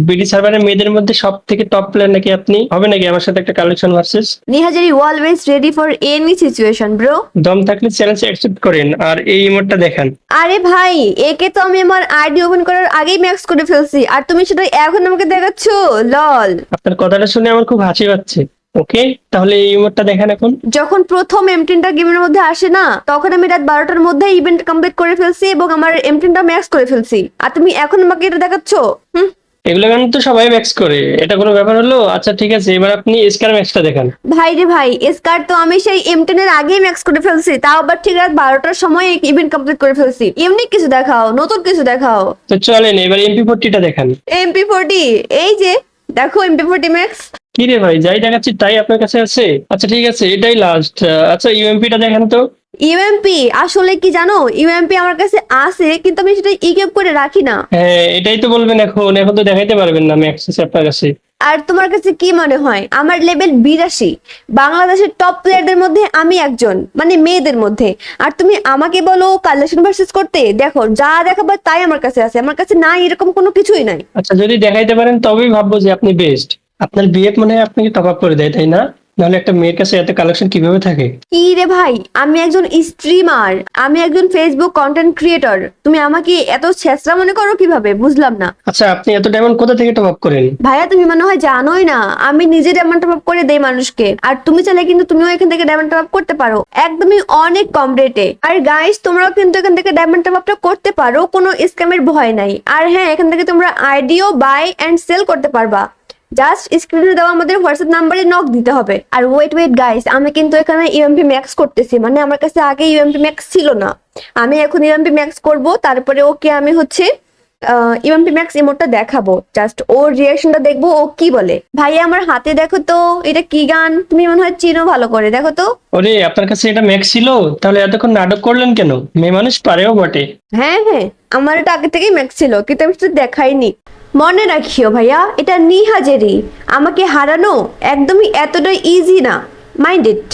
BD সার্ভারের মেয়েদের মধ্যে সব থেকে টপ প্লেয়ার নাকি আপনি? হবে নাকি আমার সাথে একটা কালেকশন ভার্সেস? নিহাজারি always ready for any situation bro. দম থাকলে চ্যালেঞ্জ অ্যাকসেপ্ট করেন আর এই ইমোটটা দেখান। আরে ভাই, একে তো আমি আমার আইডি ওপেন করার আগেই ম্যাক্স করে ফেলছি, আর তুমি সেটা এখন আমাকে দেখাচ্ছ, লল। আপনার কথাটা শুনে আমার খুব হাসি পাচ্ছে। ওকে, তাহলে এই ইমোটটা দেখান এখন। যখন প্রথম এমটিনটা গেমের মধ্যে আসে না, তখন আমি রাত 12টার মধ্যে ইভেন্ট কমপ্লিট করে ফেলছি এবং আমার এমটিনটা ম্যাক্স করে ফেলছি, আর তুমি এখন আমাকে এটা দেখাচ্ছ? এগুলো গান তো সবাই ম্যাক্স করে, এটা কোনো ব্যাপার হলো? আচ্ছা ঠিক আছে, এবার আপনি স্কার ম্যাক্সটা দেখান। ভাই রে ভাই, স্কার তো আমি সেই এম10 এর আগেই ম্যাক্স করে ফেলছি, তাও আবার ঠিক রাত 12টার সময় ইভেন্ট কমপ্লিট করে ফেলছি। এমনি কিছু দেখাও, নতুন কিছু দেখাও। তো চলেন এবার MP40টা দেখান। MP40, এই যে দেখো MP40 ম্যাক্স। কি রে ভাই, যাই দেখাচ্ছি তাই আপনার কাছে আছে? আচ্ছা ঠিক আছে, এটাই লাস্ট। আচ্ছা ইউএমপিটা দেখান তো। ইউএমপি আসলে কি জানো, ইউএমপি আমার কাছে আছে কিন্তু আমি সেটা ইকেপ করে রাখি না। হ্যাঁ এটাই তো বলবেন, এখন এখন তো দেখাইতে পারবেন না ম্যাক্স আছে আপনার কাছে। আর তোমার কাছে কি মনে হয় আমার লেভেল 82? বাংলাদেশের টপ প্লেয়ারদের মধ্যে আমি একজন, মানে মেয়েদের মধ্যে। আর তুমি আমাকে বলো কালেকশন ভার্সেস করতে? দেখো যা দেখাবার তাই আমার কাছে আছে, আমার কাছে নাই এরকম কোনো কিছুই নাই। আচ্ছা যদি দেখাইতে পারেন তবেই ভাববো যে আপনি বেস্ট। আপনার বিএফ মনে হয় আপনাকে টপ আপ করে দেয়, তাই না? নাহলে একটা মেয়ের কাছে এত কালেকশন কিভাবে থাকে? কি রে ভাই, আমি একজন স্ট্রিমার, আমি একজন ফেসবুক কন্টেন্ট ক্রিয়েটর, তুমি আমাকে এত ছেঁচড়া মনে করো কিভাবে, বুঝলাম না। আচ্ছা আপনি এত ডায়মন্ড কোথা থেকে টপ আপ করেন? ভাইয়া তুমি মনে হয় জানোই না, আমি নিজে ডায়মন্ড টপ আপ করে দেই মানুষকে, আর তুমি চাইলে কিন্তু তুমিও এখান থেকে ডায়মন্ড টপ আপ করতে পারো একদমই অনেক কম রেটে। আর গাইস তোমরাও কিন্তু এখান থেকে ডায়মন্ড টপ আপটা করতে পারো, কোনো স্ক্যামের ভয় নাই। আর হ্যাঁ, এখান থেকে তোমরা আইডিও বাই এন্ড সেল করতে পারবা, জাস্ট স্ক্রিনে দেওয়া আমাদের হোয়াটসঅ্যাপ নাম্বারে নক দিতে হবে। আর ওয়েট গাইস, আমি কিন্তু এখানে ইউএমপি ম্যাক্স করতেছি, মানে আমার কাছে আগে ইউএমপি ম্যাক্স ছিল না, আমি এখন ইউএমপি ম্যাক্স করব, তারপরে ওকে আমি হচ্ছে ইউএমপি ম্যাক্স ইমোটটা দেখাবো, জাস্ট ওর রিয়াকশনটা দেখবো ও কি বলে। ভাই আমার হাতে দেখো তো, এটা কি গান, তুমি মনে হয় চিনো ভালো করে, দেখো তো। ওরে আপনার কাছে এটা ম্যাক্স ছিল? তাহলে এতক্ষণ নাটক করলেন কেন? মেয়ে মানুষ পারেও বটে। হ্যাঁ হ্যাঁ, আমার এটা আগে থেকেই ম্যাক্স ছিল কিন্তু আমি সেটা দেখাইনি। মনে রাখিও ভাইয়া, এটা নিহাজেরি, আমাকে হারানো একদমই এতটা ইজি না, মাইন্ড ইট।